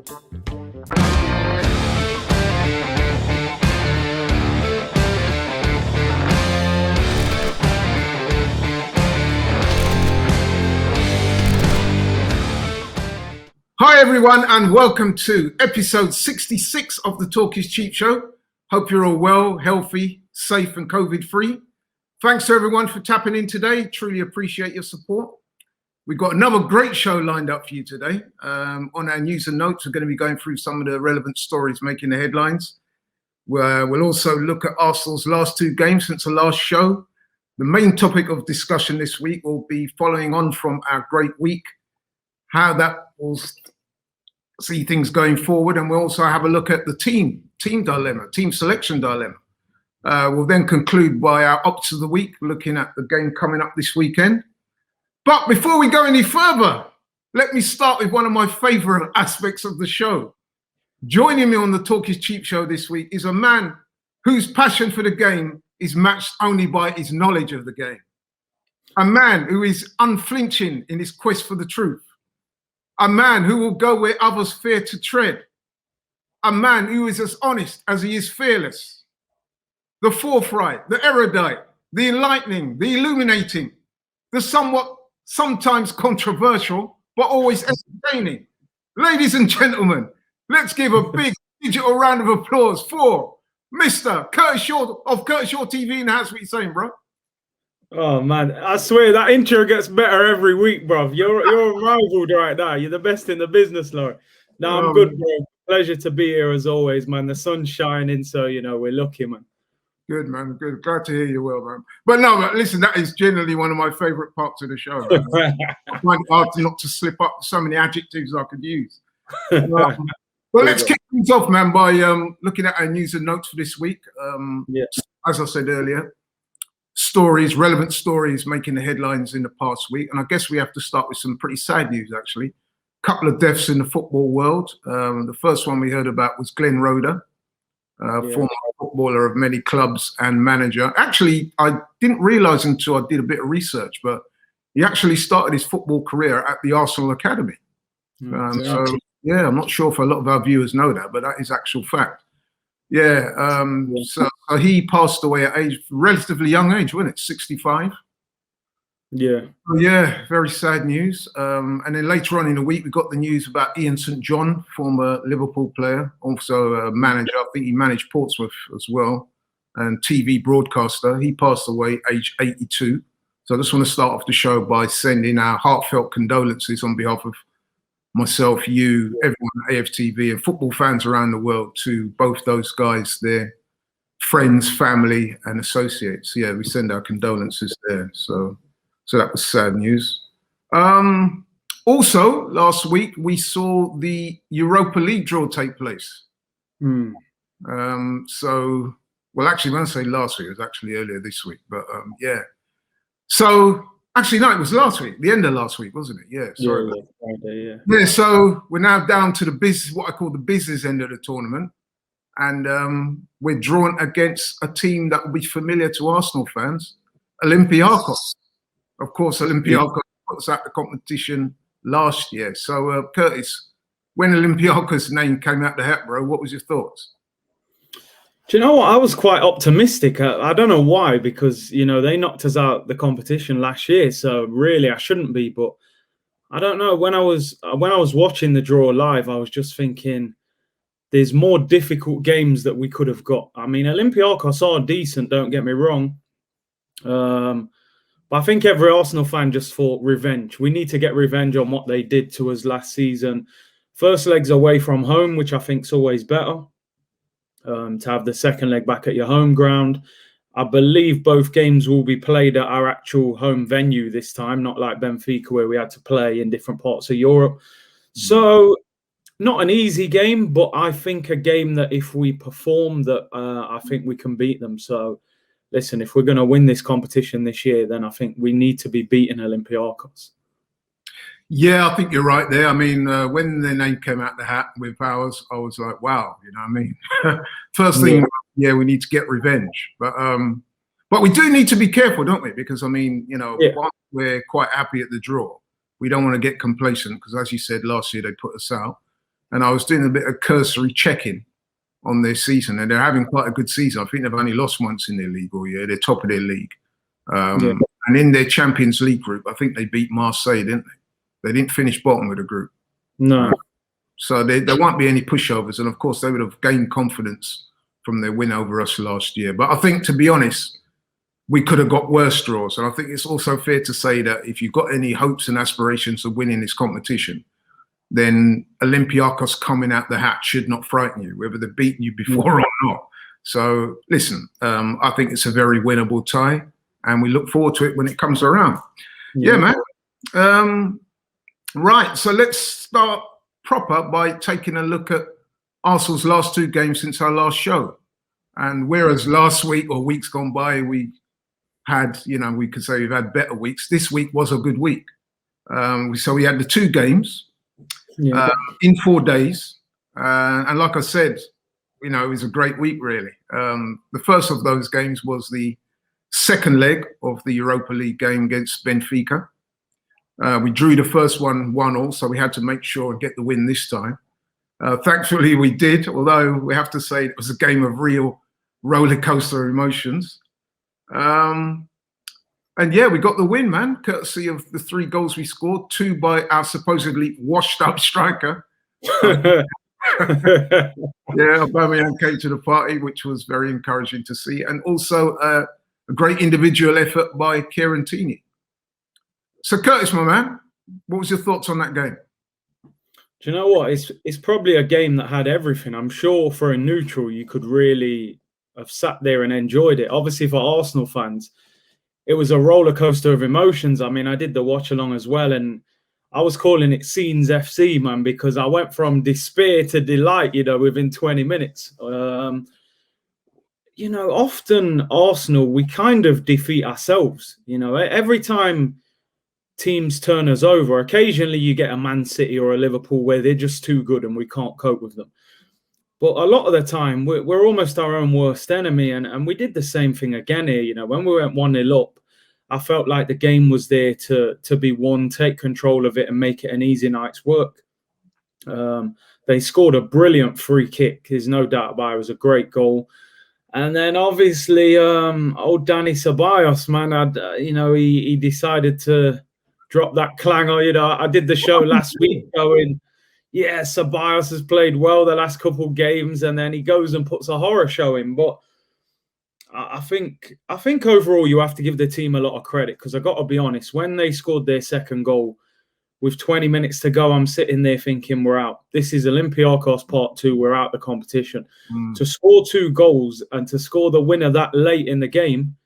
Hi everyone, and welcome to episode 66 of the Talk is Cheap show. Hope you're all well, healthy, safe and COVID-free. Thanks to everyone for tapping in today. Truly appreciate your support. We've got another great show lined up for you today. On our news and notes, we're going to be going through some of the relevant stories making the headlines. We'll also look at Arsenal's last two games since the last show. The main topic of discussion this week will be following on from our great week, how that will see things going forward, and we'll also have a look at the team dilemma, team selection dilemma. We'll then conclude by our ops of the week, looking at the game coming up this weekend. But before we go any further, let me start with one of my favorite aspects of the show. Joining me on the Talk is Cheap show this week is a man whose passion for the game is matched only by his knowledge of the game. A man who is unflinching in his quest for the truth. A man who will go where others fear to tread. A man who is as honest as he is fearless. The forthright, the erudite, the enlightening, the illuminating, the sometimes controversial, but always entertaining. Ladies and gentlemen, let's give a big digital round of applause for Mr. Curtis Shaw of Curtis Shaw TV in the house. What you saying, bro? Oh man, I swear that intro gets better every week, bro. You're rivaled right now. You're the best in the business, Laurie. No, I'm good, bro. Pleasure to be here as always, man. The sun's shining, so we're lucky, man. Good, man. Good. Glad to hear you well, man. But no, listen, that is generally one of my favorite parts of the show. I find it hard not to slip up so many adjectives I could use. Well, let's kick things off, man, by looking at our news and notes for this week. As I said earlier, relevant stories making the headlines in the past week. And I guess we have to start with some pretty sad news, actually. A couple of deaths in the football world. The first one we heard about was Glenn Roeder, former footballer of many clubs and manager. Actually, I didn't realise until I did a bit of research, but he actually started his football career at the Arsenal Academy. So, I'm not sure if a lot of our viewers know that, but that is actual fact. So he passed away at relatively young age, wasn't it? 65. Very sad news. And then later on in the week, we got the news about Ian St. John, former Liverpool player, also a manager. I think he managed Portsmouth as well, and TV broadcaster. He passed away age 82. So I just want to start off the show by sending our heartfelt condolences on behalf of myself, you, everyone at AFTV, and football fans around the world to both those guys, their friends, family, and associates. Yeah, we send our condolences there. So that was sad news. Also, last week we saw the Europa League draw take place. Actually, when I say last week, it was actually earlier this week. But So actually, no, it was last week, the end of last week, wasn't it? Yeah, sorry. Yeah, so we're now down to the business, what I call the business end of the tournament. And we're drawn against a team that will be familiar to Arsenal fans, Olympiacos. Of course, Olympiacos put us out the competition last year. So, Curtis, when Olympiacos' name came out the hat, bro, what was your thoughts? Do you know what? I was quite optimistic. I don't know why, because they knocked us out the competition last year. So really, I shouldn't be. But I don't know. When I was watching the draw live, I was just thinking, there's more difficult games that we could have got. I mean, Olympiacos are decent. Don't get me wrong. But I think every Arsenal fan just thought revenge. We need to get revenge on what they did to us last season. First leg's away from home, which I think is always better. To have the second leg back at your home ground. I believe both games will be played at our actual home venue this time, not like Benfica where we had to play in different parts of Europe. So not an easy game, but I think a game that if we perform that I think we can beat them. So listen, if we're going to win this competition this year, then I think we need to be beating Olympiacos. Yeah, I think you're right there. I mean, when the name came out the hat with ours, I was like, wow, you know what I mean? First thing, we need to get revenge. But we do need to be careful, don't we? Because, I mean, while we're quite happy at the draw, we don't want to get complacent because, as you said, last year they put us out. and I was doing a bit of cursory checking on their season, and they're having quite a good season. I think they've only lost once in their league all year. They're top of their league. And in their Champions League group, I think they beat Marseille, didn't they? They didn't finish bottom of the group. No. So there won't be any pushovers. And of course, they would have gained confidence from their win over us last year. But I think, to be honest, we could have got worse draws. And I think it's also fair to say that if you've got any hopes and aspirations of winning this competition, then Olympiacos coming out the hat should not frighten you, whether they've beaten you before or not. So listen, I think it's a very winnable tie, and we look forward to it when it comes around. Yeah, man. Right, so let's start proper by taking a look at Arsenal's last 2 games since our last show. And whereas last week or weeks gone by, we had, we could say we've had better weeks, this week was a good week. So we had the 2 games in 4 days. And like I said, it was a great week, really. The first of those games was the second leg of the Europa League game against Benfica. We drew the first one 1-1, so we had to make sure and get the win this time. Thankfully, we did, although we have to say it was a game of real roller coaster emotions. And yeah, we got the win, man, courtesy of the 3 goals we scored, 2 by our supposedly washed-up striker. Aubameyang came to the party, which was very encouraging to see, and also a great individual effort by Kieran Tierney. So, Curtis, my man, what was your thoughts on that game? Do you know what? It's probably a game that had everything. I'm sure for a neutral, you could really have sat there and enjoyed it. Obviously, for Arsenal fans, it was a roller coaster of emotions. I mean, I did the watch along as well, and I was calling it Scenes FC, man, because I went from despair to delight, within 20 minutes. Often Arsenal, we kind of defeat ourselves. Every time teams turn us over, occasionally you get a Man City or a Liverpool where they're just too good and we can't cope with them. But a lot of the time, we're almost our own worst enemy. And we did the same thing again here. When we went 1-0 up, I felt like the game was there to be won, take control of it and make it an easy night's work. They scored a brilliant free kick. There's no doubt about it. It was a great goal. And then obviously, old Danny Ceballos, man, he decided to drop that clanger. I did the show last week going, yeah, Ceballos has played well the last couple of games, and then he goes and puts a horror show in. But I think overall you have to give the team a lot of credit, because I got to be honest, when they scored their second goal with 20 minutes to go, I'm sitting there thinking we're out. This is Olympiacos Part 2. We're out the competition. To score 2 goals and to score the winner that late in the game,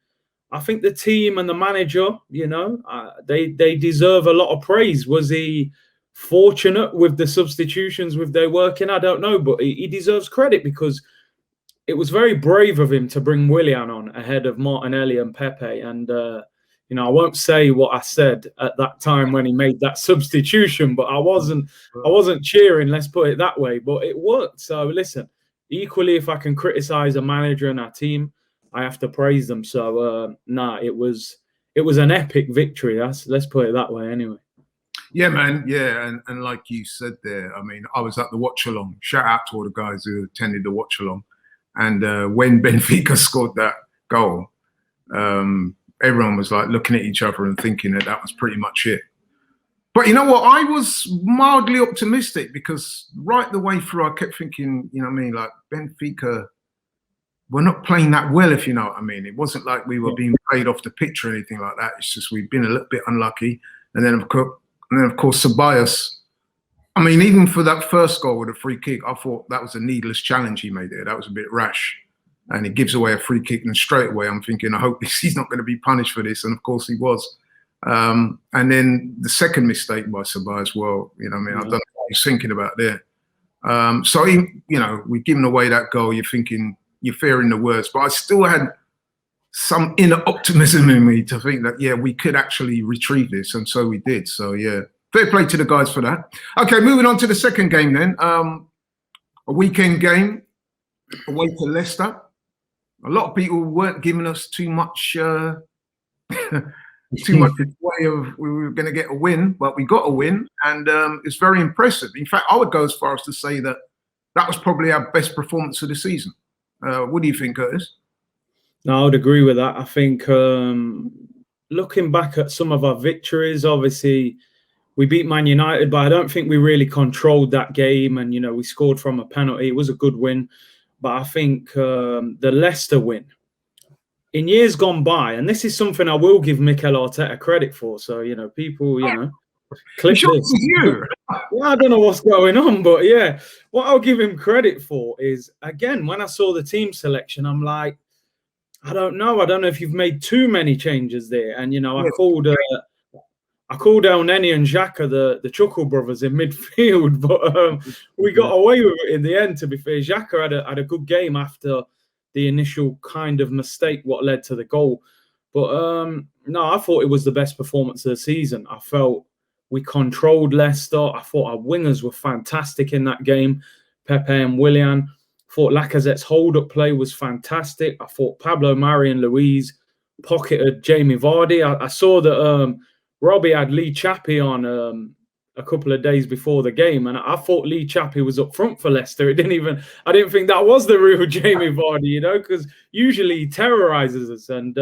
I think the team and the manager, they deserve a lot of praise. Was he fortunate with the substitutions, with their working? I don't know, but he deserves credit, because it was very brave of him to bring Willian on ahead of Martinelli and Pepe. And, I won't say what I said at that time when he made that substitution, but I wasn't cheering, let's put it that way, but it worked. So listen, equally, if I can criticize a manager and our team, I have to praise them. So, it was an epic victory. Let's put it that way anyway. Yeah, man. Yeah. And like you said there, I mean, I was at the watch along. Shout out to all the guys who attended the watch along. And when Benfica scored that goal, everyone was like looking at each other and thinking that was pretty much it. But you know what? I was mildly optimistic, because right the way through, I kept thinking, like Benfica, we're not playing that well, if you know what I mean. It wasn't like we were being played off the pitch or anything like that. It's just we've been a little bit unlucky. And then, of course, Ceballos, I mean, even for that first goal with a free kick, I thought that was a needless challenge he made there. That was a bit rash. And he gives away a free kick, and straight away I'm thinking, I hope he's not going to be punished for this. And of course he was. And then the second mistake by Ceballos, well, I don't know what he's thinking about there. So, we've given away that goal. You're thinking, you're fearing the worst. But I still had some inner optimism in me to think that, yeah, we could actually retrieve this. And so we did. So, yeah, fair play to the guys for that. Okay, moving on to the second game then. A weekend game away to Leicester. A lot of people weren't giving us too much too much in the way of we were going to get a win, but we got a win, and it's very impressive. In fact, I would go as far as to say that was probably our best performance of the season. What do you think, Curtis? No, I would agree with that. I think looking back at some of our victories, obviously we beat Man United, but I don't think we really controlled that game. And, we scored from a penalty. It was a good win. But I think the Leicester win, in years gone by, and this is something I will give Mikel Arteta credit for. So, people, click this. You. I don't know what's going on, but yeah, what I'll give him credit for is, again, when I saw the team selection, I'm like, I don't know if you've made too many changes there. And, I called El Neni and Xhaka the Chuckle brothers in midfield, but we got away with it in the end, to be fair. Xhaka had a good game after the initial kind of mistake what led to the goal. But no, I thought it was the best performance of the season. I felt we controlled Leicester. I thought our wingers were fantastic in that game, Pepe and Willian. I thought Lacazette's hold-up play was fantastic. I thought Pablo Mari and Luiz pocketed Jamie Vardy. I saw that Robbie had Lee Chappie on a couple of days before the game, and I thought Lee Chappie was up front for Leicester. I didn't think that was the real Jamie Vardy, because usually he terrorizes us, and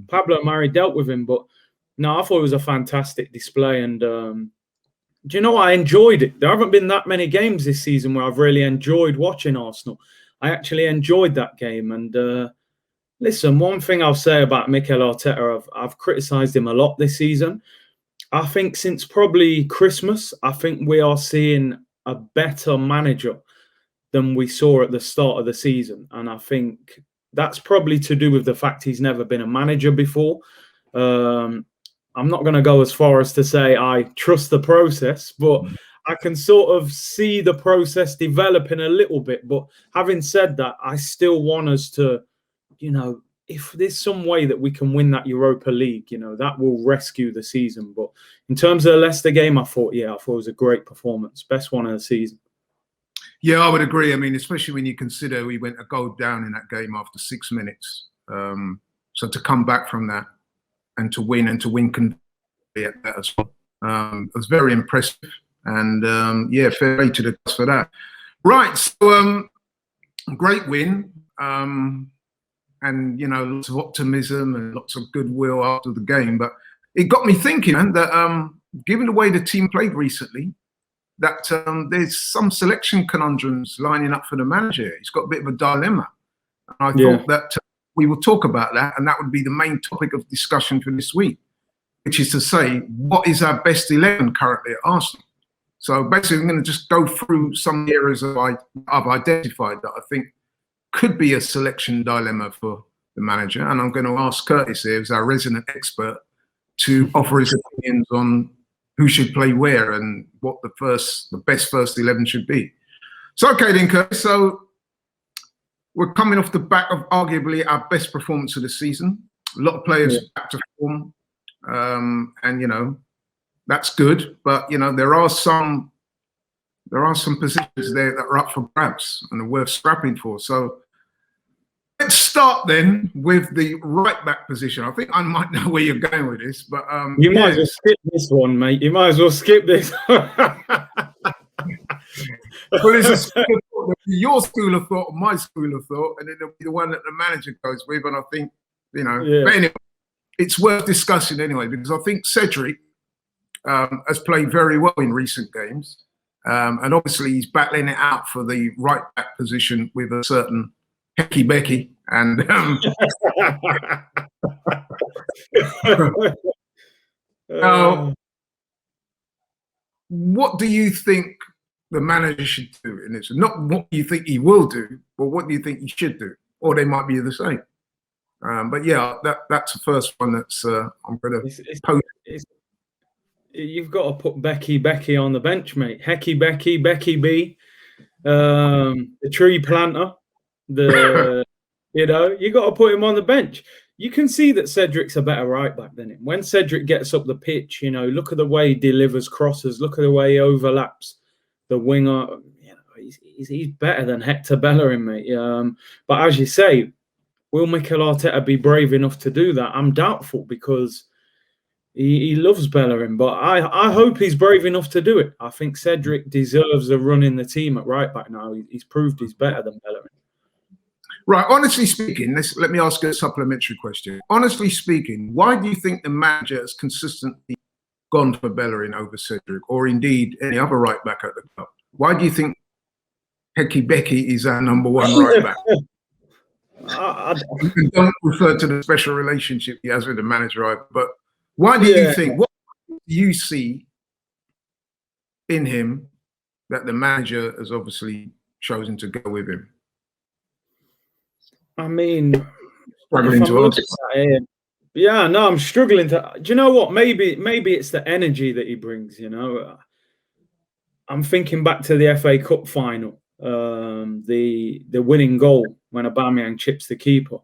Pablo Mari dealt with him. But no, I thought it was a fantastic display, and do you know what? I enjoyed it. There haven't been that many games this season where I've really enjoyed watching Arsenal. I actually enjoyed that game, and listen, one thing I'll say about Mikel Arteta, I've criticised him a lot this season. I think since probably Christmas, I think we are seeing a better manager than we saw at the start of the season. And I think that's probably to do with the fact he's never been a manager before. I'm not going to go as far as to say I trust the process, but I can sort of see the process developing a little bit. But having said that, I still want us to, if there's some way that we can win that Europa League, that will rescue the season. But in terms of the Leicester game, I thought it was a great performance. Best one of the season. Yeah, I would agree. I mean, especially when you consider we went a goal down in that game after 6 minutes. So to come back from that and to win can be at that as well. It was very impressive. And fair play to the guys for that. Right, so great win. And, lots of optimism and lots of goodwill after the game. But it got me thinking, man, that given the way the team played recently, that there's some selection conundrums lining up for the manager. He's got a bit of a dilemma. And I thought that we will talk about that, and that would be the main topic of discussion for this week, which is to say, what is our best 11 currently at Arsenal? So basically, I'm going to just go through some areas that I've identified that I think could be a selection dilemma for the manager. And I'm going to ask Curtis here, as our resident expert, to offer his opinions on who should play where and what the best first 11 should be. So, okay then, Curtis. So we're coming off the back of arguably our best performance of the season. A lot of players back to form. And, that's good. But, there are some positions there that are up for grabs and are worth scrapping for. So let's start then with the right back position. I think I might know where you're going with this, but you might as well skip this one, mate. You might as well skip this. Well, it's a school of thought. Your school of thought, my school of thought, and then there'll be the one that the manager goes with. And I think, but anyway, it's worth discussing anyway, because I think Cedric has played very well in recent games. And obviously he's battling it out for the right back position with a certain Hecky Becky. And now, what do you think the manager should do in this? Not what do you think he will do, but what do you think he should do? Or they might be the same. But yeah, that's the first one that's I'm going to post. You've got to put Becky on the bench, mate. Hecky Becky B, the tree planter, you got to put him on the bench. You can see that Cedric's a better right back than him. When Cedric gets up the pitch, look at the way he delivers crosses. Look at the way he overlaps the winger. He's better than Hector Bellerin, mate. But as you say, will Mikel Arteta be brave enough to do that? I'm doubtful, because He loves Bellerin, but I hope he's brave enough to do it. I think Cedric deserves a run in the team at right back now. He's proved he's better than Bellerin. Right, honestly speaking, let me ask a supplementary question. Honestly speaking, why do you think the manager has consistently gone for Bellerin over Cedric, or indeed any other right back at the club? Why do you think Hecky Becky is our number one right back? You don't refer to the special relationship he has with the manager either, but why do you think, what do you see in him that the manager has obviously chosen to go with him? I mean, struggling to answer. Yeah, no, I'm struggling to. Do you know what? Maybe it's the energy that he brings. You know, I'm thinking back to the FA Cup final, the winning goal when Aubameyang chips the keeper.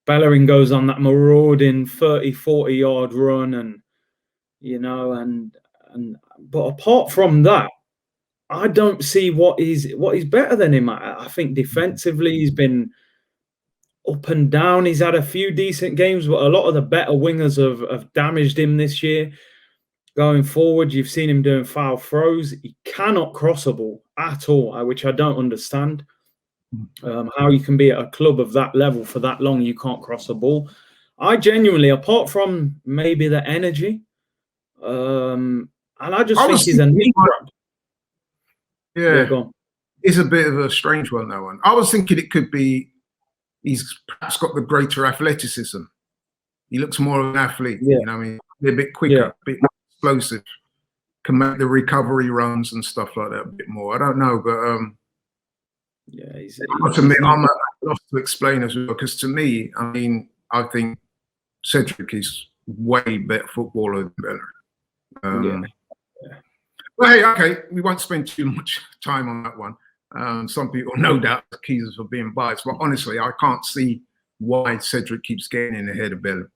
Bellerin goes on that marauding 30-40 yard run, and you know, but apart from that, I don't see what is better than him. I think defensively he's been up and down. He's had a few decent games, but a lot of the better wingers have damaged him this year. Going forward, you've seen him doing foul throws. He cannot cross a ball at all, which I don't understand. How you can be at a club of that level for that long, you can't cross a ball. I genuinely, apart from maybe the energy, and I just think he's a knee grab. Yeah, go on. It's a bit of a strange one, that one. I was thinking it could be he's perhaps got the greater athleticism. He looks more of an athlete. You know what I mean? A bit quicker, a bit more explosive. Can make the recovery runs and stuff like that a bit more. I don't know, but I'm at loss to explain as well, because to me, I mean, I think Cedric is way better footballer than Bellerin. Well, hey, okay, we won't spend too much time on that one. Some people no doubt accuse us of being biased, but honestly, I can't see why Cedric keeps getting in ahead of Bellerin.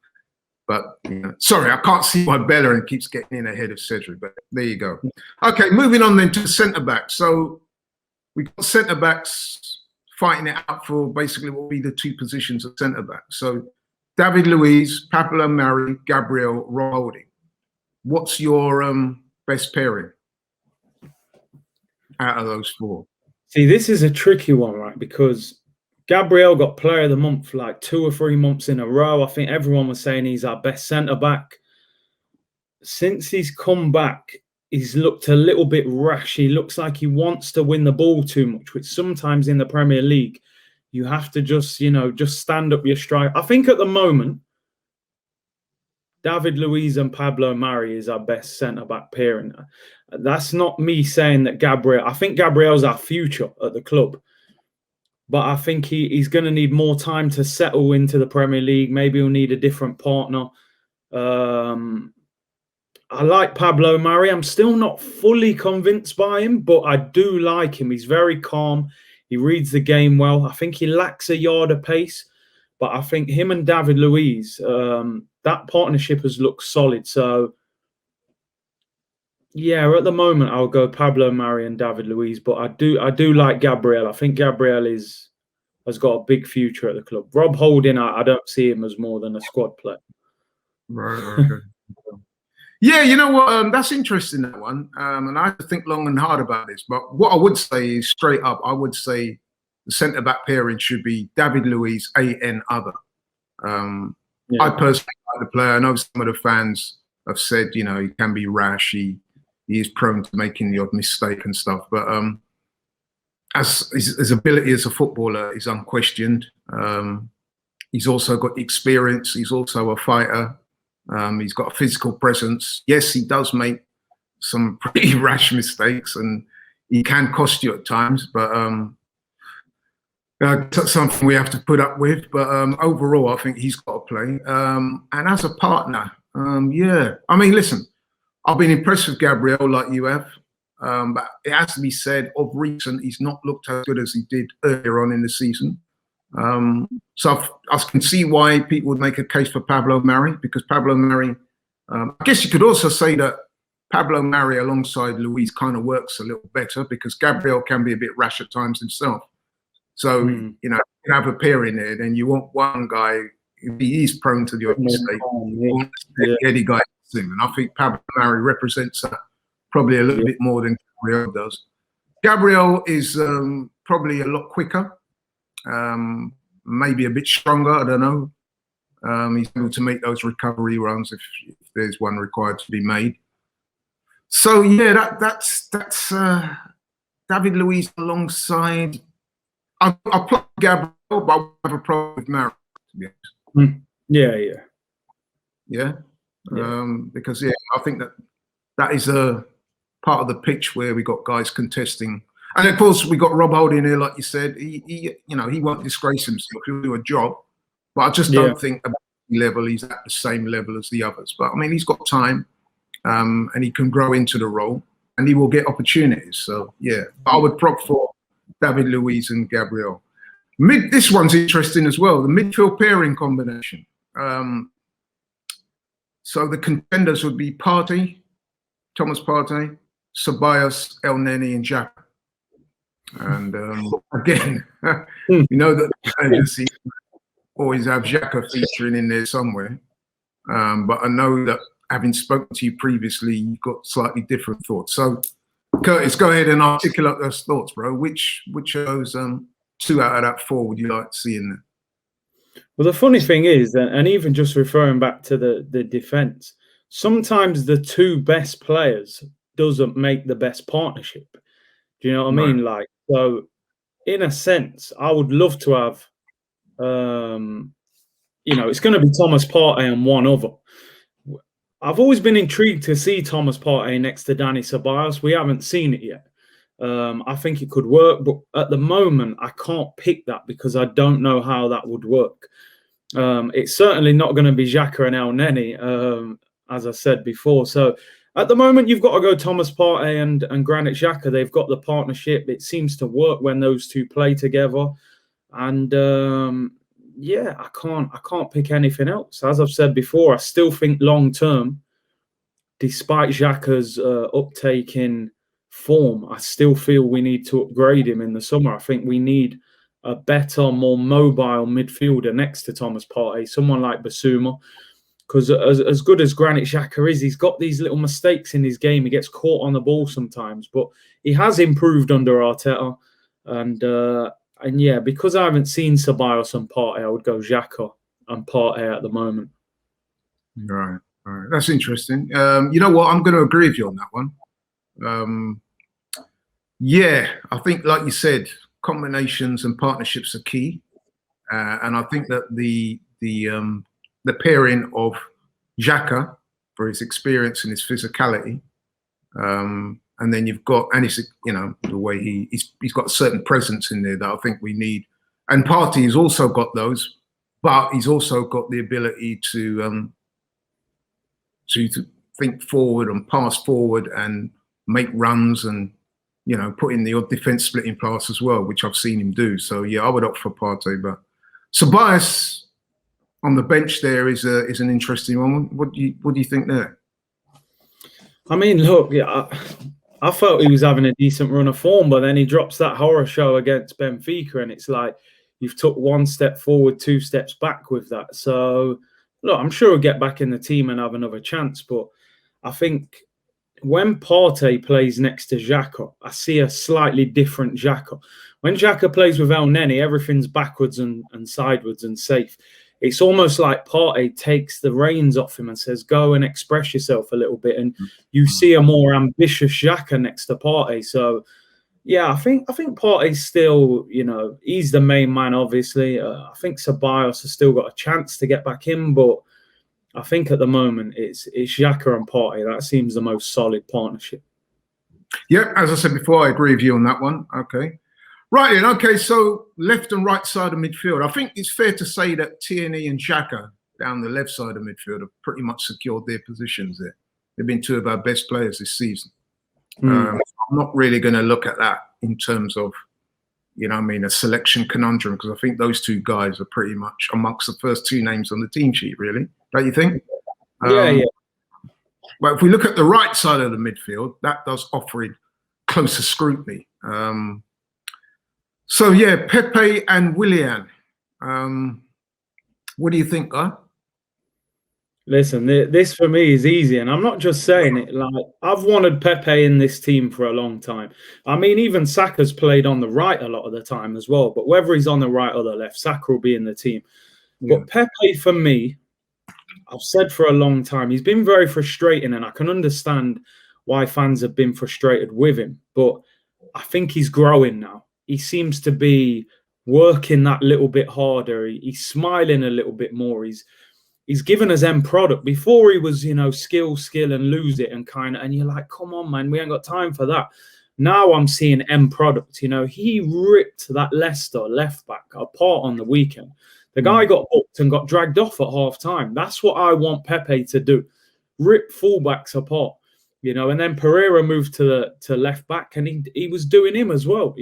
But sorry, I can't see why Bellerin keeps getting in ahead of Cedric. But there you go. Okay, moving on then to centre back. So we've got centre backs fighting it out for basically what will be the two positions of centre back. So David Luiz, Pablo Mari, Gabriel, Rob Holding. What's your best pairing out of those four? See, this is a tricky one, right? Because Gabriel got Player of the Month like 2 or 3 months in a row. I think everyone was saying he's our best centre-back. Since he's come back, he's looked a little bit rash. He looks like he wants to win the ball too much, which sometimes in the Premier League, you have to just stand up your stride. I think at the moment, David Luiz and Pablo Mari is our best centre-back pairing. That's not me saying that Gabriel. I think Gabriel's our future at the club. But I think he's going to need more time to settle into the Premier League. Maybe he'll need a different partner. I like Pablo Mari. I'm still not fully convinced by him, but I do like him. He's very calm. He reads the game well. I think he lacks a yard of pace. But I think him and David Luiz, that partnership has looked solid. So, yeah, at the moment, I'll go Pablo Mari and David Luiz. But I do like Gabriel. I think Gabriel has got a big future at the club. Rob Holding, I don't see him as more than a squad player. Right, okay. Yeah, you know what? That's interesting, that one. And I have to think long and hard about this. But what I would say is straight up, I would say the centre-back pairing should be David Luiz, AN other. I personally like the player. I know some of the fans have said, he can be rash. He is prone to making the odd mistake and stuff. But as his ability as a footballer is unquestioned. He's also got experience. He's also a fighter. He's got a physical presence. Yes, he does make some pretty rash mistakes, and he can cost you at times. But that's something we have to put up with. But overall, I think he's got to play. And as a partner, yeah. I mean, listen, I've been impressed with Gabriel like you have. But it has to be said, of recent, he's not looked as good as he did earlier on in the season. So I can see why people would make a case for Pablo Mari, because Pablo Mari, I guess you could also say that Pablo Mari alongside Luiz kind of works a little better, because Gabriel can be a bit rash at times himself. So, you have a pair in there, then you want one guy, if he is prone to the odd mistake, the Eddie guy him, and I think Pablo Mari represents that probably a little bit more than Gabriel does. Gabriel is probably a lot quicker, maybe a bit stronger. I don't know. He's able to make those recovery runs if there's one required to be made. So yeah, that's David Luiz alongside. I'll play Gabriel, but I have a problem with Mari, to be honest. Yeah. Because I think that is a part of the pitch where we got guys contesting, and of course we got Rob Holding here, like you said. He won't disgrace himself. He'll do a job, but I just don't think at the level he's at the same level as the others. But I mean, he's got time, and he can grow into the role, and he will get opportunities. So yeah, I would prop for David Luiz and Gabriel. This one's interesting as well. The midfield pairing combination. So the contenders would be Partey, Thomas Partey, Ceballos, El Neni, and Xhaka. And again, you know that the always have Xhaka featuring in there somewhere. But I know that having spoken to you previously, you've got slightly different thoughts. So, Curtis, go ahead and articulate those thoughts, bro. Which of those 2 out of that 4 would you like to see in there? Well, the funny thing is that, and even just referring back to the defense, sometimes the 2 best players doesn't make the best partnership. Do you know what I mean? Like, so in a sense, I would love to have, it's going to be Thomas Partey and one other. I've always been intrigued to see Thomas Partey next to Dani Ceballos. We haven't seen it yet. I think it could work, but at the moment, I can't pick that because I don't know how that would work. It's certainly not going to be Xhaka and El Neni, as I said before. So at the moment, you've got to go Thomas Partey and Granit Xhaka. They've got the partnership. It seems to work when those 2 play together. And I can't pick anything else. As I've said before, I still think long term, despite Xhaka's uptake in form, I still feel we need to upgrade him in the summer. I think we need a better, more mobile midfielder next to Thomas Partey, someone like Basuma. Because as good as Granit Xhaka is, he's got these little mistakes in his game. He gets caught on the ball sometimes, but he has improved under Arteta. And yeah, because I haven't seen Ceballos and Partey, I would go Xhaka and Partey at the moment. Right. That's interesting. You know what? I'm going to agree with you on that one. I think, like you said, combinations and partnerships are key, and I think that the pairing of Xhaka for his experience and his physicality, and then you've got the way he's got a certain presence in there that I think we need, and Partey has also got those, but he's also got the ability to think forward and pass forward and make runs and put in the odd defense splitting pass as well, which I've seen him do. So yeah, I would opt for Partey, but Ceballos on the bench there is an interesting one. What do you think there? I mean, look, I felt he was having a decent run of form, but then he drops that horror show against Benfica, and it's like you've took 1 step forward, 2 steps back with that. So look, I'm sure he'll get back in the team and have another chance, but I think when Partey plays next to Xhaka, I see a slightly different Xhaka. When Xhaka plays with El Neni, everything's backwards and sideways and safe. It's almost like Partey takes the reins off him and says, go and express yourself a little bit. And you see a more ambitious Xhaka next to Partey. So, yeah, I think Partey's still, he's the main man, obviously. I think Ceballos has still got a chance to get back in, but I think at the moment it's Xhaka and Partey. That seems the most solid partnership. Yeah, as I said before, I agree with you on that one. Okay. Right then, okay, so left and right side of midfield. I think it's fair to say that Tierney and Xhaka down the left side of midfield have pretty much secured their positions there. They've been 2 of our best players this season. I'm not really going to look at that in terms of, a selection conundrum, because I think those 2 guys are pretty much amongst the first 2 names on the team sheet, really. Don't you think? Yeah. Well, if we look at the right side of the midfield, that does offer it closer scrutiny. So, yeah, Pepe and Willian. What do you think, huh? Listen, this for me is easy, and I'm not just saying it. Like, I've wanted Pepe in this team for a long time. I mean, even Saka's played on the right a lot of the time as well. But whether he's on the right or the left, Saka will be in the team. Yeah. But Pepe, for me, I've said for a long time, he's been very frustrating, and I can understand why fans have been frustrated with him. But I think he's growing now. He seems to be working that little bit harder. He's smiling a little bit more. He's given us end product. Before he was, skill, and lose it and you're like, come on, man, we ain't got time for that. Now I'm seeing end product. He ripped that Leicester left back apart on the weekend. The guy got booked and got dragged off at half time. That's what I want Pepe to do. Rip fullbacks apart, and then Pereira moved to left back and he was doing him as well,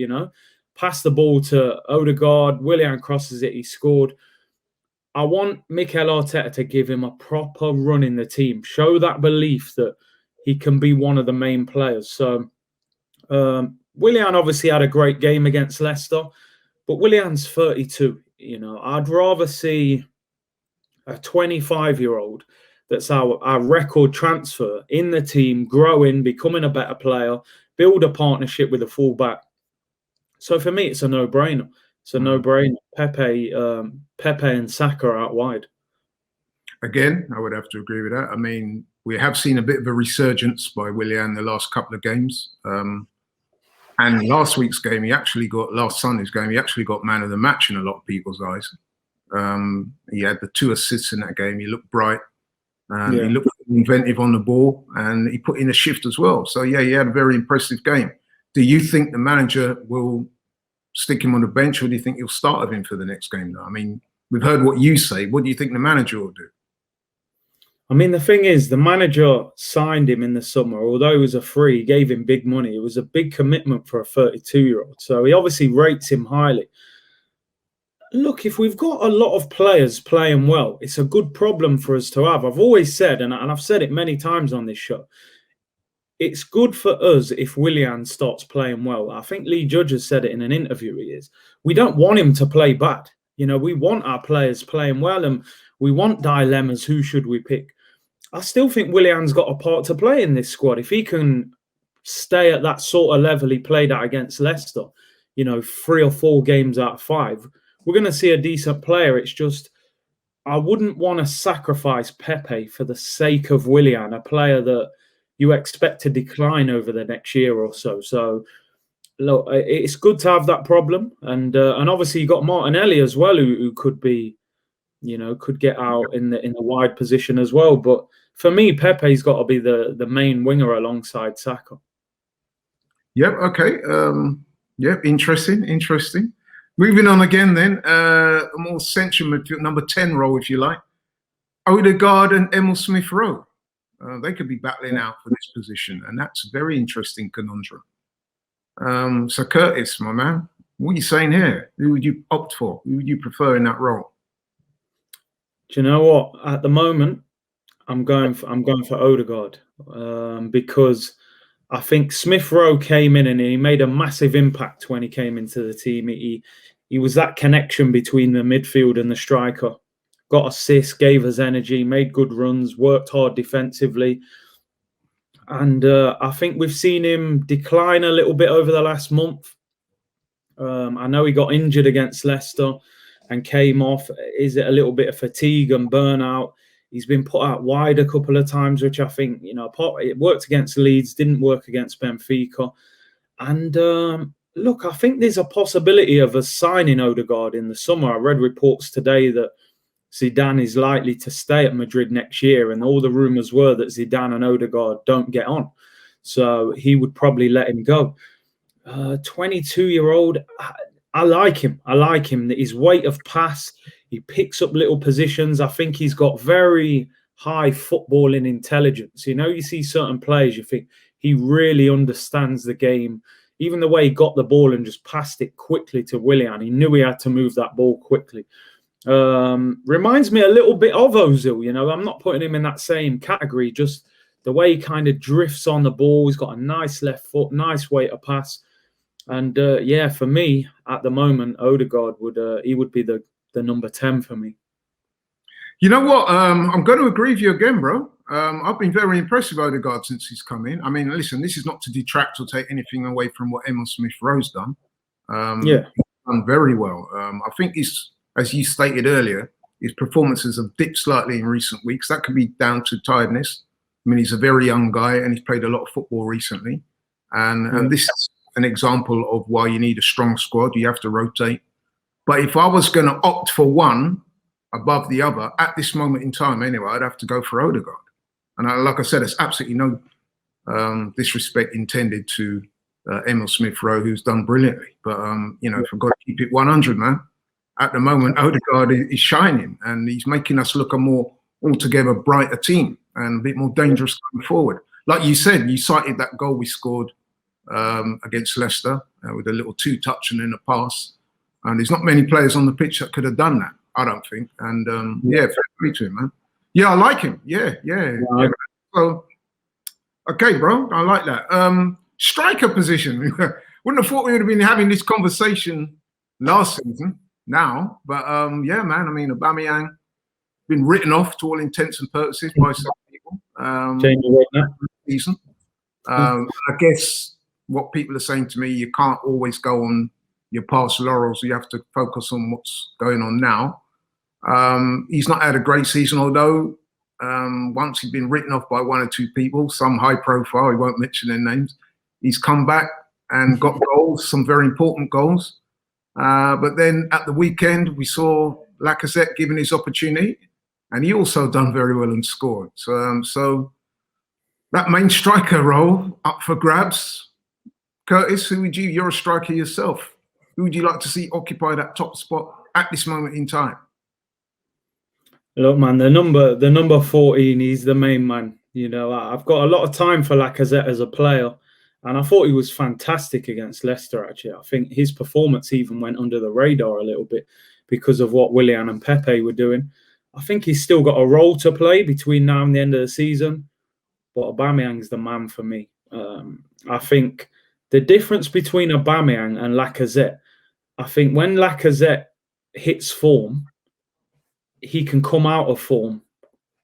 Passed the ball to Odegaard, Willian crosses it, he scored. I want Mikel Arteta to give him a proper run in the team, show that belief that he can be one of the main players. So Willian obviously had a great game against Leicester, but Willian's 32. I'd rather see a 25-year-old that's our record transfer in the team, growing, becoming a better player, build a partnership with a fullback. So for me, it's a no-brainer. It's a no-brainer. Pepe and Saka are out wide. Again, I would have to agree with that. I mean, we have seen a bit of a resurgence by Willian the last couple of games. And last week's game, last Sunday's game, he actually got man of the match in a lot of people's eyes. He had the 2 assists in that game. He looked bright. He looked inventive on the ball, and he put in a shift as well. So, yeah, he had a very impressive game. Do you think the manager will stick him on the bench, or do you think he'll start with him for the next game? I mean, we've heard what you say. What do you think the manager will do? I mean, the thing is, the manager signed him in the summer. Although it was a free, he gave him big money. It was a big commitment for a 32-year-old. So he obviously rates him highly. Look, if we've got a lot of players playing well, it's a good problem for us to have. I've always said, and I've said it many times on this show, it's good for us if Willian starts playing well. I think Lee Judge has said it in an interview. We don't want him to play bad. We want our players playing well, and we want dilemmas. Who should we pick? I still think Willian's got a part to play in this squad. If he can stay at that sort of level he played at against Leicester, 3 or 4 games out of 5, we're going to see a decent player. It's just, I wouldn't want to sacrifice Pepe for the sake of Willian, a player that you expect to decline over the next year or so. So, look, it's good to have that problem. And obviously you got Martinelli as well, who could be, could get out in the wide position as well. But for me, Pepe's got to be the main winger alongside Saka. Yep. Okay. Yep. Interesting. Moving on again then, a more central midfield, number 10 role, if you like. Odegaard and Emil Smith-Rowe. They could be battling out for this position, and that's a very interesting conundrum. So Curtis, my man, what are you saying here? Who would you opt for? Who would you prefer in that role? Do you know what? At the moment, I'm going for Odegaard because I think Smith-Rowe came in and he made a massive impact when he came into the team. He was that connection between the midfield and the striker. Got assists, gave us energy, made good runs, worked hard defensively. And I think we've seen him decline a little bit over the last month. I know he got injured against Leicester and came off. Is it a little bit of fatigue and burnout? He's been put out wide a couple of times, which I think, it worked against Leeds, didn't work against Benfica. And look, I think there's a possibility of us signing Odegaard in the summer. I read reports today that Zidane is likely to stay at Madrid next year, and all the rumours were that Zidane and Odegaard don't get on. So he would probably let him go. 22-year-old, I like him. His weight of pass, he picks up little positions. I think he's got very high footballing intelligence. You see certain players, you think he really understands the game. Even the way he got the ball and just passed it quickly to Willian, he knew he had to move that ball quickly. Reminds me a little bit of Ozil. I'm not putting him in that same category. Just the way he kind of drifts on the ball. He's got a nice left foot, nice way to pass. And for me at the moment, Odegaard would be the number 10 for me. You know what? I'm going to agree with you again, bro. I've been very impressed with Odegaard since he's come in. I mean, listen, this is not to detract or take anything away from what Emile Smith-Rowe's done. Yeah. He's done very well. I think he's, as you stated earlier, his performances have dipped slightly in recent weeks. That could be down to tiredness. I mean, he's a very young guy and he's played a lot of football recently. And this is an example of why you need a strong squad. You have to rotate. But if I was going to opt for one above the other at this moment in time anyway, I'd have to go for Odegaard. And like I said, there's absolutely no disrespect intended to Emile Smith-Rowe, who's done brilliantly. But, you know, if I've got to keep it 100, man, at the moment, Odegaard is shining and he's making us look a more altogether brighter team and a bit more dangerous going forward. Like you said, you cited that goal we scored against Leicester with a little two-touch and then a pass. And there's not many players on the pitch that could have done that, I don't think. And fair play to him, man. Yeah, I like him. Yeah. So, okay, bro, I like that. Striker position. Wouldn't have thought we would have been having this conversation last season now. But yeah, man, I mean, Aubameyang been written off to all intents and purposes by some people. Season. I guess what people are saying to me, you can't always go on your past laurels. You have to focus on what's going on now. He's not had a great season, although once he's been written off by one or two people, some high profile, he won't mention their names, he's come back and got goals, some very important goals. But then at the weekend, we saw Lacazette given his opportunity, and he also done very well and scored. So that main striker role up for grabs. Curtis, you're a striker yourself. Who would you like to see occupy that top spot at this moment in time? Look, man, the number 14, he's the main man. You know, I've got a lot of time for Lacazette as a player, and I thought he was fantastic against Leicester, actually. I think his performance even went under the radar a little bit because of what Willian and Pepe were doing. I think he's still got a role to play between now and the end of the season, but Aubameyang's the man for me. I think the difference between Aubameyang and Lacazette, I think when Lacazette hits form, he can come out of form,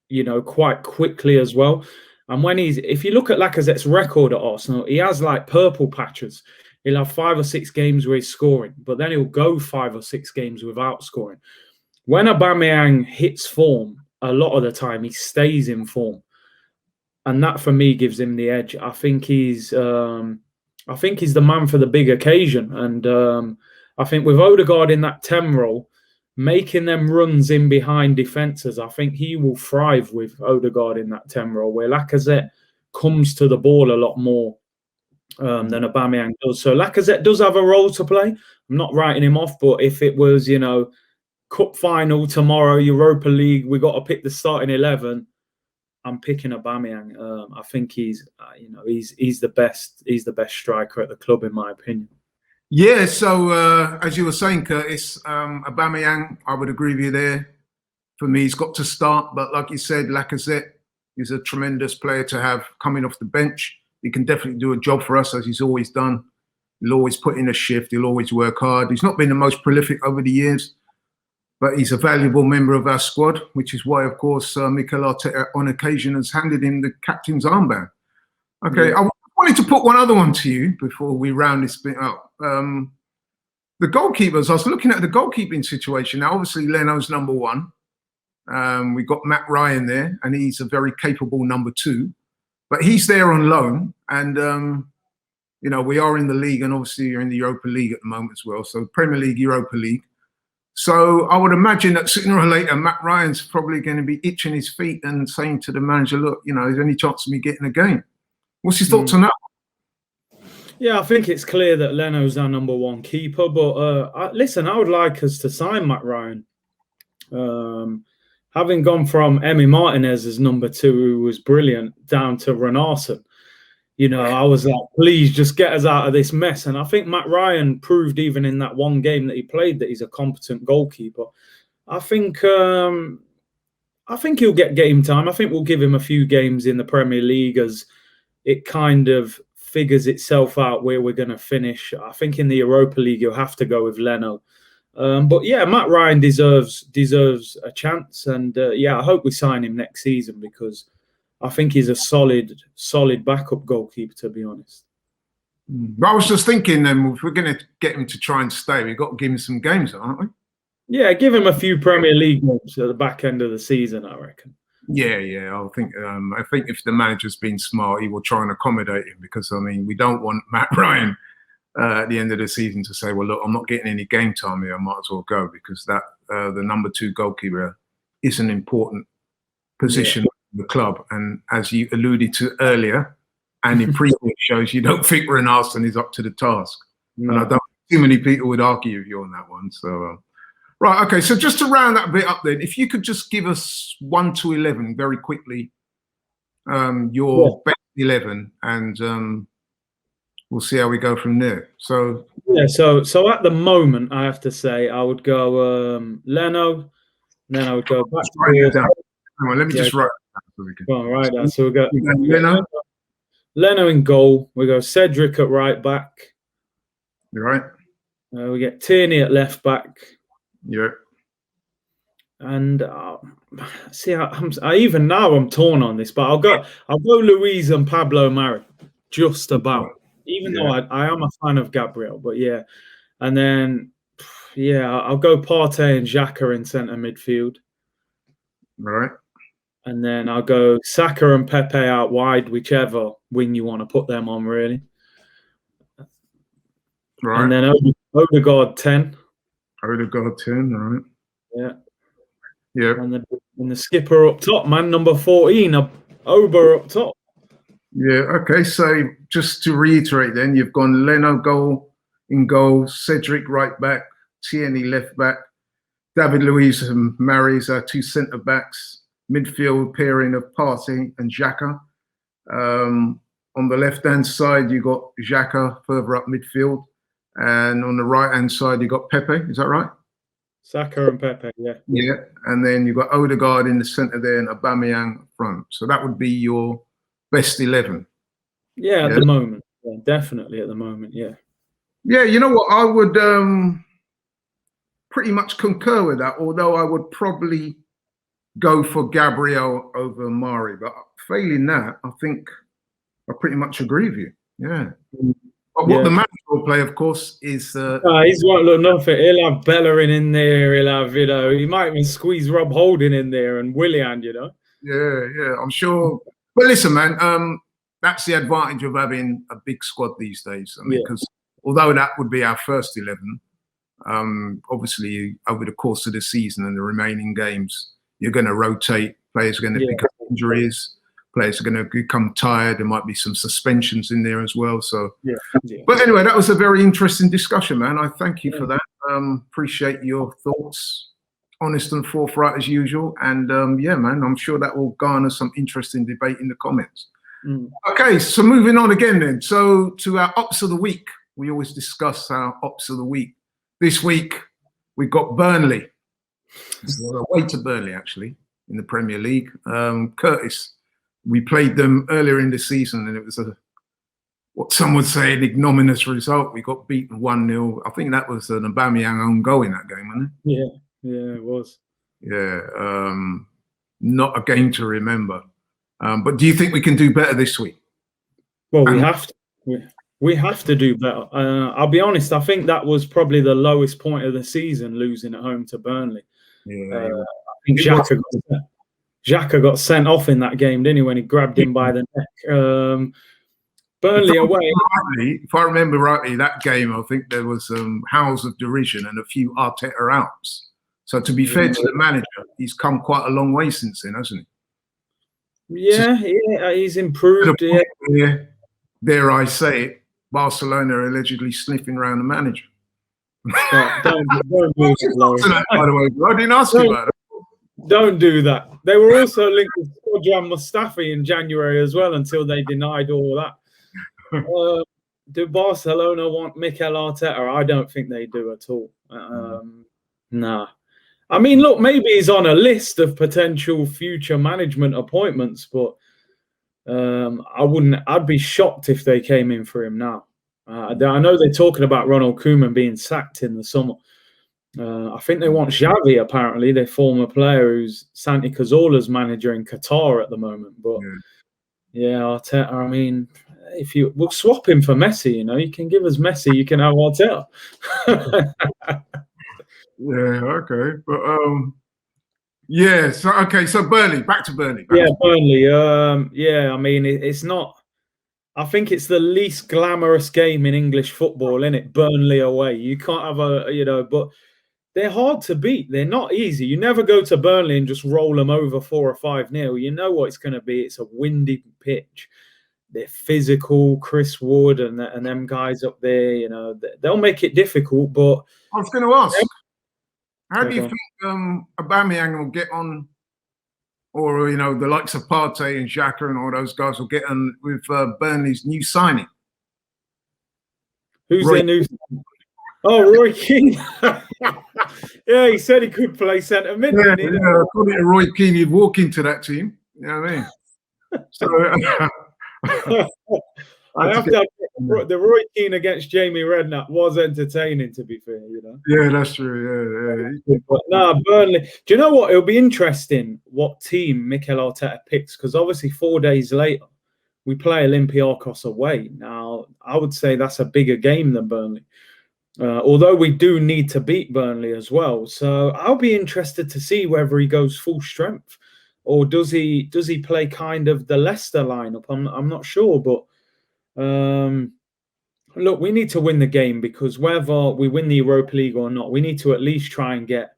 you know, quite quickly as well. And when if you look at Lacazette's record at Arsenal, he has like purple patches. He'll have 5 or 6 games where he's scoring, but then he'll go 5 or 6 games without scoring. When Aubameyang hits form, a lot of the time he stays in form. And that for me gives him the edge. I think he's the man for the big occasion. And I think with Odegaard in that 10 role, making them runs in behind defences, I think he will thrive with Odegaard in that 10 role, where Lacazette comes to the ball a lot more than Aubameyang does. So Lacazette does have a role to play. I'm not writing him off, but if it was, you know, cup final tomorrow, Europa League, we got to pick the starting 11, I'm picking Aubameyang. I think he's the best. He's the best striker at the club, in my opinion. Yeah, so as you were saying, Curtis, Aubameyang, I would agree with you there. For me, he's got to start. But like you said, Lacazette is a tremendous player to have coming off the bench. He can definitely do a job for us, as he's always done. He'll always put in a shift. He'll always work hard. He's not been the most prolific over the years, but he's a valuable member of our squad, which is why, of course, Mikel Arteta on occasion has handed him the captain's armband. Okay, yeah. I wanted to put one other one to you before we round this bit up. The goalkeepers, I was looking at the goalkeeping situation. Now, obviously, Leno's number 1. We've got Matt Ryan there, and he's a very capable number 2. But he's there on loan. And, you know, we are in the league, and obviously you're in the Europa League at the moment as well. So Premier League, Europa League. So I would imagine that sooner or later, Matt Ryan's probably going to be itching his feet and saying to the manager, look, you know, is there any chance of me getting a game? What's your thoughts on that? Yeah, I think it's clear that Leno's our number 1 keeper. But listen, I would like us to sign Matt Ryan. Having gone from Emi Martinez as number 2, who was brilliant, down to Renarsson, you know, I was like, please just get us out of this mess. And I think Matt Ryan proved even in that one game that he played that he's a competent goalkeeper. I think he'll get game time. I think we'll give him a few games in the Premier League as it kind of figures itself out where we're going to finish. I think in the Europa League, you'll have to go with Leno. But yeah, Matt Ryan deserves a chance, and I hope we sign him next season because I think he's a solid backup goalkeeper, to be honest. But I was just thinking, then, if we're going to get him to try and stay, we've got to give him some games, aren't we? Yeah, give him a few Premier League games at the back end of the season, I reckon. Yeah. I think if the manager's been smart, he will try and accommodate him because, I mean, we don't want Matt Ryan at the end of the season to say, well, look, I'm not getting any game time here. I might as well go because that the number 2 goalkeeper is an important position in the club. And as you alluded to earlier, and in previous shows, you don't think Renan Arsene is up to the task. No. And I don't think too many people would argue with you on that one. So, right, okay. So just to round that bit up then, if you could just give us 1 to 11 very quickly, your best 11, and we'll see how we go from there. So so at the moment, I have to say I would go Leno, then I would go back. Hang on, let me just write it down so we can. Go on, right down. So we got Leno in goal. We go Cedric at right back. You're right. We get Tierney at left back. Yeah. And see, I'm torn on this, but I'll go Luis and Pablo Mari, just about. Even though I am a fan of Gabriel, but yeah. And then, I'll go Partey and Xhaka in centre midfield. Right. And then I'll go Saka and Pepe out wide, whichever wing you want to put them on, really. Right. And then Odegaard 10. Odegaard 10, right. Yeah. Yeah. And the skipper up top, man, number 14, Oba up top. Yeah, okay. So just to reiterate then, you've gone Leno in goal, Cedric right back, Tierney left back, David Luiz and Maris are 2 centre backs, midfield pairing of Partey and Xhaka. On the left-hand side, you got Xhaka further up midfield. And on the right-hand side, you got Pepe. Is that right? Saka and Pepe, yeah. Yeah. And then you've got Odegaard in the centre there and Aubameyang up front. So that would be your best 11. Yeah, at the moment. Yeah, definitely at the moment, yeah. Yeah, you know what? I would pretty much concur with that, although I would probably go for Gabriel over Mari. But failing that, I think I pretty much agree with you. Yeah. But what the manager will play, of course, is... he's won't look nothing. He'll have Bellerin in there. He'll have, he might even squeeze Rob Holding in there and Willian, Yeah, I'm sure. But listen, man, that's the advantage of having a big squad these days. I mean, because although that would be our first 11, obviously over the course of the season and the remaining games, you're going to rotate. Players are going to pick up injuries. Players are going to become tired. There might be some suspensions in there as well. So, But anyway, that was a very interesting discussion, man. I thank you for that. Appreciate your thoughts. Honest and forthright as usual. And man, I'm sure that will garner some interesting debate in the comments. Okay, so moving on again then. So to our Ops of the Week. We always discuss our Ops of the Week. This week, we've got Burnley. We're away to Burnley, actually, in the Premier League. Curtis, we played them earlier in the season, and it was what some would say an ignominious result. We got beaten 1-0. I think that was an Aubameyang own goal in that game, wasn't it? Yeah, it was. Yeah, not a game to remember. But do you think we can do better this week? Well, we have to. We have to do better. I'll be honest. I think that was probably the lowest point of the season, losing at home to Burnley. Yeah, I think Xhaka got sent off in that game, didn't he, when he grabbed him by the neck? Burnley away. If I remember rightly, that game, I think there was howls of derision and a few Arteta outs. So to be fair to the manager, he's come quite a long way since then, hasn't he? Yeah, he's improved. Dare I say it, Barcelona are allegedly sniffing around the manager. Don't do that, by the way, I didn't ask you about it. Don't do that. They were also linked with Skodran Mustafi in January as well until they denied all that. Do Barcelona want Mikel Arteta? I don't think they do at all. Nah. I mean, look, maybe he's on a list of potential future management appointments, but I'd be shocked if they came in for him now. I know they're talking about Ronald Koeman being sacked in the summer. I think they want Xavi, apparently, their former player, who's Santi Cazorla's manager in Qatar at the moment. But yeah, Arteta, I mean, we'll swap him for Messi, you can give us Messi, you can have Arteta. Yeah, okay. But so Burnley, back to Burnley. Burnley. I mean, it's not. I think it's the least glamorous game in English football, isn't it? Burnley away. You can't have but they're hard to beat. They're not easy. You never go to Burnley and just roll them over 4 or 5-0. You know what it's going to be. It's a windy pitch. They're physical. Chris Wood and them guys up there, they'll make it difficult. But I was going to ask, how do you think Aubameyang will get on? Or, the likes of Partey and Xhaka and all those guys will get on with Burnley's new signing. Who's their new signing? Oh, Roy Keane. Yeah, he said he could play centre mid. Yeah, according to Roy Keane, he'd walk into that team. You know what I mean? So I have to admit, the Roy Keane against Jamie Redknapp was entertaining, to be fair, Yeah, that's true. Yeah. But Burnley. Do you know what? It'll be interesting what team Mikel Arteta picks, because obviously 4 days later we play Olympiacos away. Now, I would say that's a bigger game than Burnley, although we do need to beat Burnley as well. So I'll be interested to see whether he goes full strength, or does he play kind of the Leicester lineup? I'm not sure, but. Look, we need to win the game, because whether we win the Europa League or not, we need to at least try and get,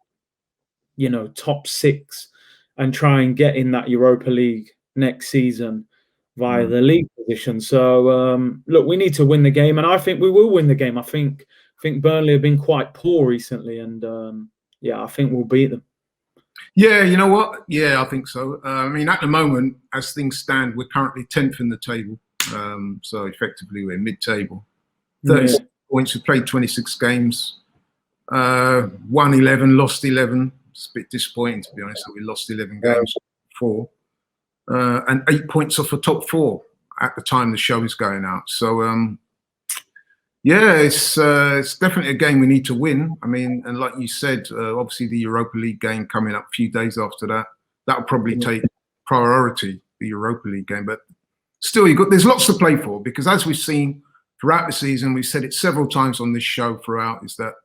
top 6 and try and get in that Europa League next season via the league position. So, look, we need to win the game, and I think we will win the game. I think Burnley have been quite poor recently, and I think we'll beat them. Yeah, you know what? Yeah, I think so. I mean, at the moment, as things stand, we're currently 10th in the table. So effectively we're mid-table. 36 points. We played 26 games. Won 11, lost 11. It's a bit disappointing, to be honest, that we lost 11 games, 4. And 8 points off the top 4 at the time the show is going out. So, it's definitely a game we need to win. I mean, and like you said, obviously the Europa League game coming up a few days after that, that'll probably take priority, the Europa League game. But still, there's lots to play for, because as we've seen throughout the season, we've said it several times on this show throughout, is that,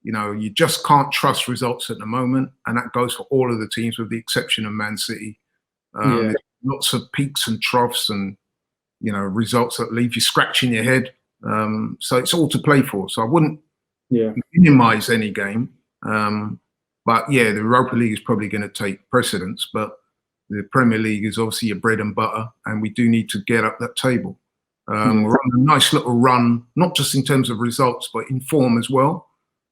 you just can't trust results at the moment. And that goes for all of the teams with the exception of Man City. There's lots of peaks and troughs and, results that leave you scratching your head. So it's all to play for. So I wouldn't minimize any game. But the Europa League is probably going to take precedence. But the Premier League is obviously your bread and butter, and we do need to get up that table. We're on a nice little run, not just in terms of results, but in form as well.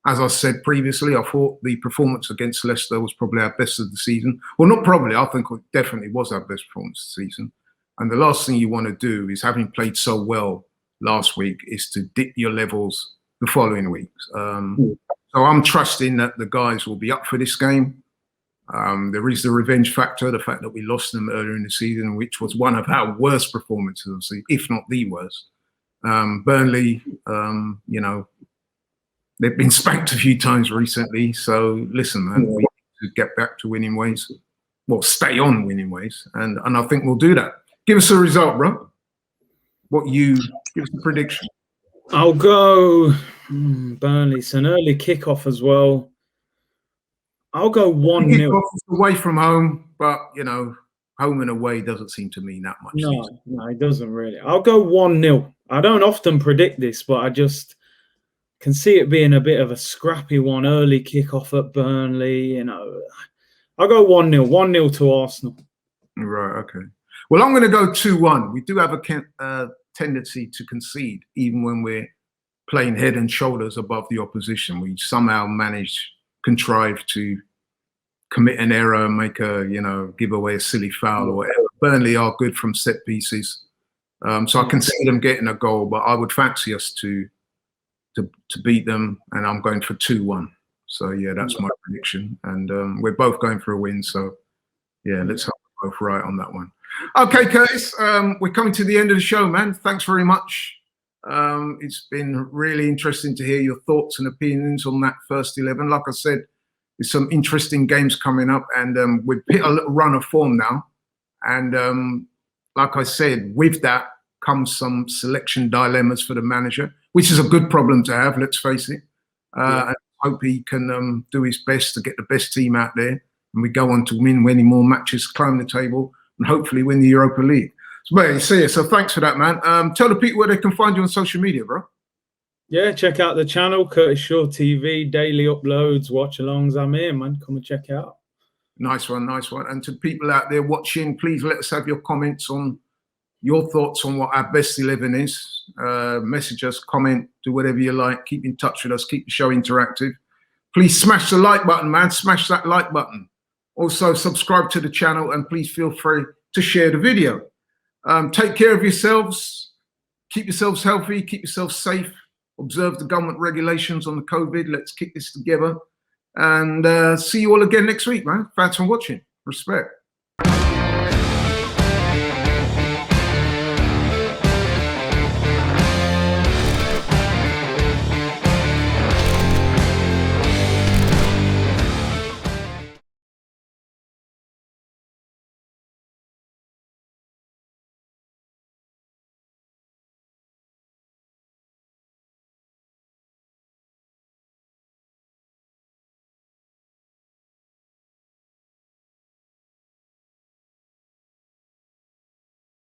As I said previously, I thought the performance against Leicester was probably our best of the season. Well, not probably, I think it definitely was our best performance of the season. And the last thing you want to do is, having played so well last week, is to dip your levels the following week. So I'm trusting that the guys will be up for this game. There is the revenge factor, the fact that we lost them earlier in the season, which was one of our worst performances, if not the worst. Burnley, they've been spanked a few times recently. So listen, man, we need to get back to winning ways. Well, stay on winning ways. And I think we'll do that. Give us a result, bro. Give us a prediction. I'll go Burnley. It's an early kickoff as well. I'll go 1-0. Away from home, but, home and away doesn't seem to mean that much. No, it doesn't really. I'll go 1-0. I don't often predict this, but I just can see it being a bit of a scrappy one, early kickoff at Burnley. I'll go 1-0. 1-0 to Arsenal. Right, okay. Well, I'm going to go 2-1. We do have a tendency to concede, even when we're playing head and shoulders above the opposition. We somehow contrive to commit an error, give away a silly foul or whatever. Burnley are good from set pieces. So I can see them getting a goal, but I would fancy us to beat them, and I'm going for 2-1. So that's my prediction. And we're both going for a win. So let's hope we're both right on that one. Okay, Curtis, we're coming to the end of the show, man. Thanks very much It's been really interesting to hear your thoughts and opinions on that first 11. Like I said, there's some interesting games coming up, and we've hit a little run of form now. And like I said, with that comes some selection dilemmas for the manager, which is a good problem to have, let's face it. I hope he can do his best to get the best team out there, and we go on to win many more matches, climb the table, and hopefully win the Europa League. So thanks for that, man. Tell the people where they can find you on social media, bro. Yeah, check out the channel, Curtis Shaw TV, daily uploads, watch-alongs. I'm here, man. Come and check it out. Nice one, nice one. And to people out there watching, please let us have your comments on your thoughts on what our best 11 is. Message us, comment, do whatever you like. Keep in touch with us. Keep the show interactive. Please smash the like button, man. Smash that like button. Also, subscribe to the channel, and please feel free to share the video. Take care of yourselves. Keep yourselves healthy. Keep yourselves safe. Observe the government regulations on the COVID. Let's kick this together. And see you all again next week, man. Thanks for watching. Respect.